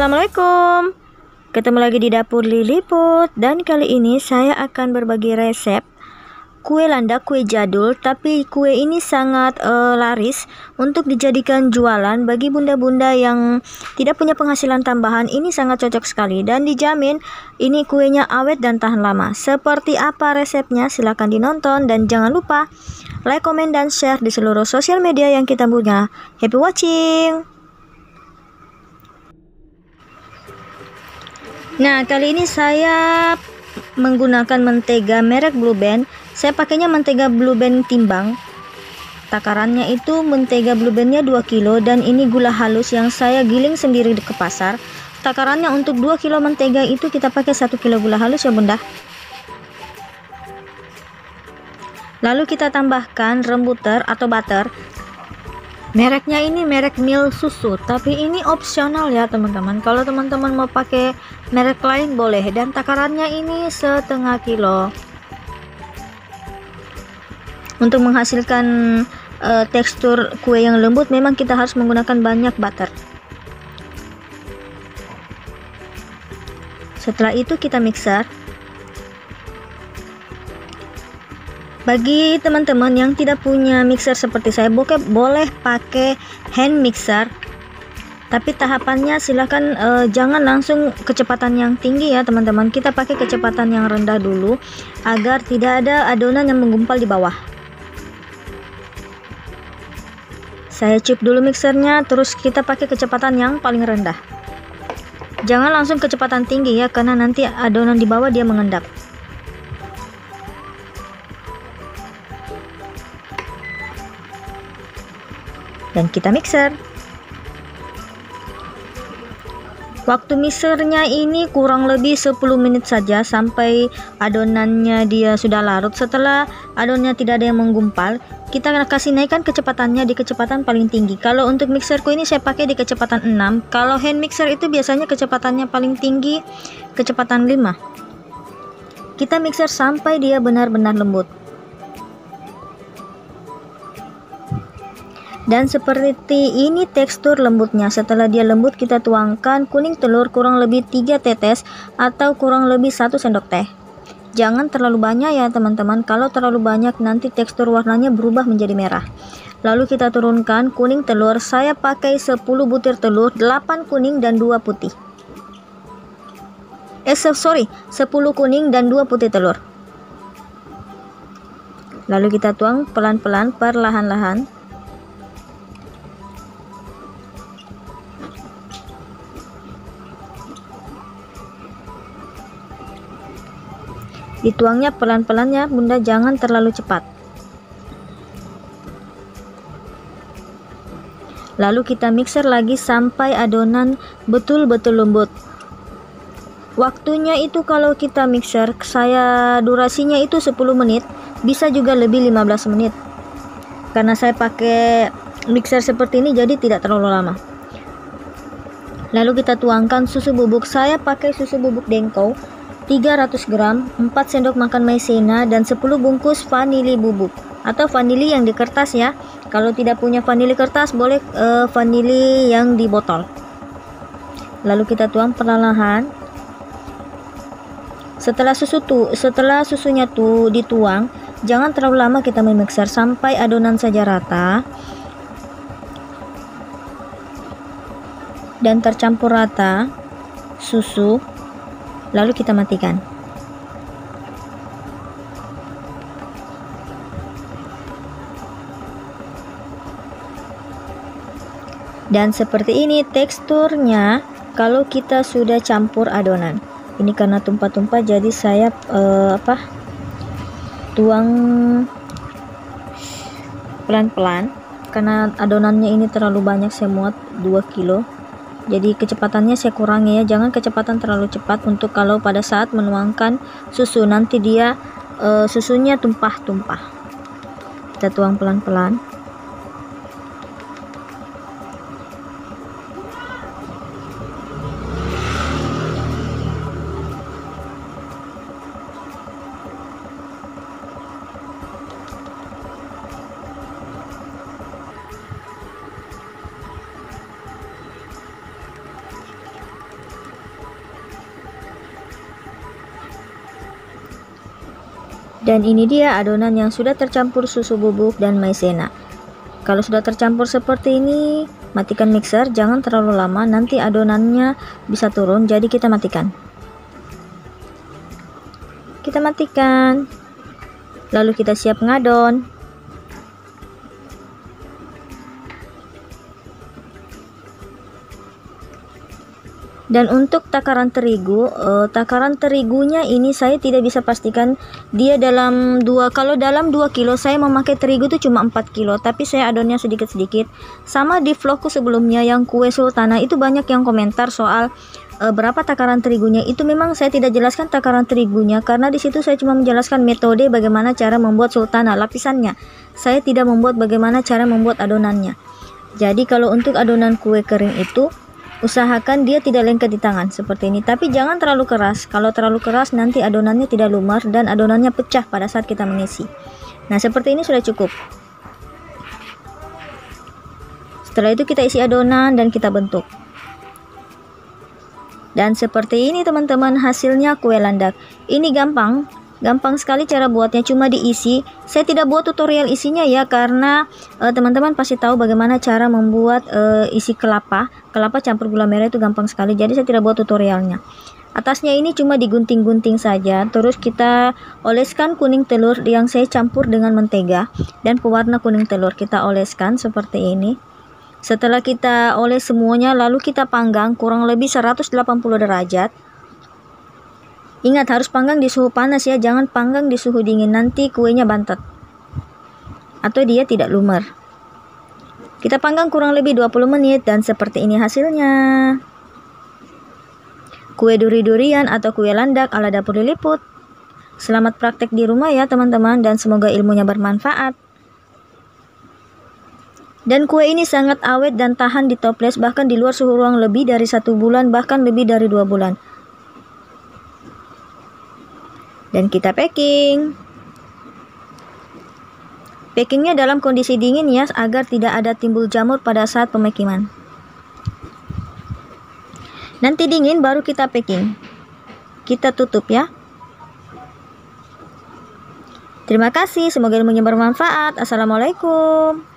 Assalamualaikum. Ketemu lagi di dapur Liliput, dan kali ini saya akan berbagi resep kue landak, kue jadul, tapi kue ini sangat laris untuk dijadikan jualan bagi bunda-bunda yang tidak punya penghasilan tambahan. Ini sangat cocok sekali dan dijamin ini kuenya awet dan tahan lama. Seperti apa resepnya? Silahkan dinonton dan jangan lupa like, komen, dan share di seluruh sosial media yang kita punya. Happy watching! Nah, kali ini saya menggunakan mentega merek Blue Band. Saya pakainya mentega Blue Band timbang. Takarannya itu mentega Blue Bandnya 2 kilo, dan ini gula halus yang saya giling sendiri ke pasar. Takarannya untuk 2 kilo mentega itu kita pakai 1 kilo gula halus ya bunda. Lalu kita tambahkan rembuter atau butter. Mereknya ini merek Mil Susu, tapi ini opsional ya teman-teman. Kalau teman-teman mau pakai merek lain boleh, dan takarannya ini setengah kilo. Untuk menghasilkan tekstur kue yang lembut memang kita harus menggunakan banyak butter. Setelah itu kita mixer. Bagi teman-teman yang tidak punya mixer seperti saya, boleh pakai hand mixer. Tapi tahapannya silahkan jangan langsung kecepatan yang tinggi ya teman-teman. Kita pakai kecepatan yang rendah dulu agar tidak ada adonan yang menggumpal di bawah. Saya chip dulu mixernya, terus kita pakai kecepatan yang paling rendah. Jangan langsung kecepatan tinggi ya, karena nanti adonan di bawah dia mengendap. Dan kita mixer. Waktu mixernya ini kurang lebih 10 menit saja sampai adonannya dia sudah larut. Setelah adonannya tidak ada yang menggumpal, kita kasih naikkan kecepatannya di kecepatan paling tinggi. Kalau untuk mixerku ini saya pakai di kecepatan 6. Kalau hand mixer itu biasanya kecepatannya paling tinggi kecepatan 5. Kita mixer sampai dia benar-benar lembut. Dan seperti ini tekstur lembutnya. Setelah dia lembut, kita tuangkan kuning telur kurang lebih 3 tetes atau kurang lebih 1 sendok teh. Jangan terlalu banyak ya teman-teman. Kalau terlalu banyak nanti tekstur warnanya berubah menjadi merah. Lalu kita turunkan kuning telur. Saya pakai 10 butir telur, 8 kuning dan 2 putih. 10 kuning dan 2 putih telur. Lalu kita tuang pelan-pelan, perlahan-lahan. Dituangnya pelan-pelan ya bunda, jangan terlalu cepat. Lalu kita mixer lagi sampai adonan betul-betul lembut. Waktunya itu kalau kita mixer, saya durasinya itu 10 menit, bisa juga lebih 15 menit. Karena saya pakai mixer seperti ini jadi tidak terlalu lama. Lalu kita tuangkan susu bubuk. Saya pakai susu bubuk Denko 300 gram, 4 sendok makan maizena, dan 10 bungkus vanili bubuk atau vanili yang di kertas ya. Kalau tidak punya vanili kertas boleh vanili yang di botol. Lalu kita tuang perlahan. Setelah susunya dituang, jangan terlalu lama kita memixer sampai adonan saja rata dan tercampur rata susu. Lalu kita matikan. Dan seperti ini teksturnya kalau kita sudah campur adonan. Ini karena tumpah-tumpah jadi saya tuang pelan-pelan karena adonannya ini terlalu banyak, saya muat 2 kilo. Jadi kecepatannya saya kurangi ya, jangan kecepatan terlalu cepat untuk kalau pada saat menuangkan susu nanti dia susunya tumpah-tumpah. Kita tuang pelan-pelan. Dan ini dia adonan yang sudah tercampur susu bubuk dan maizena. Kalau sudah tercampur seperti ini, matikan mixer, jangan terlalu lama, nanti adonannya bisa turun, jadi kita matikan. Kita matikan. Lalu kita siap ngadon. Dan untuk takaran terigunya ini saya tidak bisa pastikan dia kalau dalam 2 kilo saya memakai terigu itu cuma 4 kilo, tapi saya adonnya sedikit-sedikit. Sama di vlogku sebelumnya yang kue sultana itu banyak yang komentar soal berapa takaran terigunya. Itu memang saya tidak jelaskan takaran terigunya karena di situ saya cuma menjelaskan metode bagaimana cara membuat sultana lapisannya. Saya tidak membuat bagaimana cara membuat adonannya. Jadi kalau untuk adonan kue kering itu usahakan dia tidak lengket di tangan seperti ini, tapi jangan terlalu keras. Kalau terlalu keras nanti adonannya tidak lumer dan adonannya pecah pada saat kita mengisi. Nah, seperti ini sudah cukup. Setelah itu kita isi adonan dan kita bentuk. Dan seperti ini teman-teman hasilnya kue landak. Ini gampang sekali cara buatnya, cuma diisi. Saya tidak buat tutorial isinya ya, karena teman-teman pasti tahu bagaimana cara membuat isi kelapa campur gula merah itu gampang sekali, jadi saya tidak buat tutorialnya. Atasnya ini cuma digunting-gunting saja, terus kita oleskan kuning telur yang saya campur dengan mentega dan pewarna kuning telur, kita oleskan seperti ini. Setelah kita oles semuanya, lalu kita panggang kurang lebih 180 derajat. Ingat, harus panggang di suhu panas ya, jangan panggang di suhu dingin, nanti kuenya bantet atau dia tidak lumer. Kita panggang kurang lebih 20 menit dan seperti ini hasilnya. Kue duri-durian atau kue landak ala Dapur Liliput. Selamat praktek di rumah ya teman-teman, dan semoga ilmunya bermanfaat. Dan kue ini sangat awet dan tahan di toples, bahkan di luar suhu ruang lebih dari 1 bulan, bahkan lebih dari 2 bulan. Dan kita packing. Packingnya dalam kondisi dingin ya, agar tidak ada timbul jamur pada saat pemakiman. Nanti dingin baru kita packing. Kita tutup ya. Terima kasih, semoga ilmunya bermanfaat. Assalamualaikum.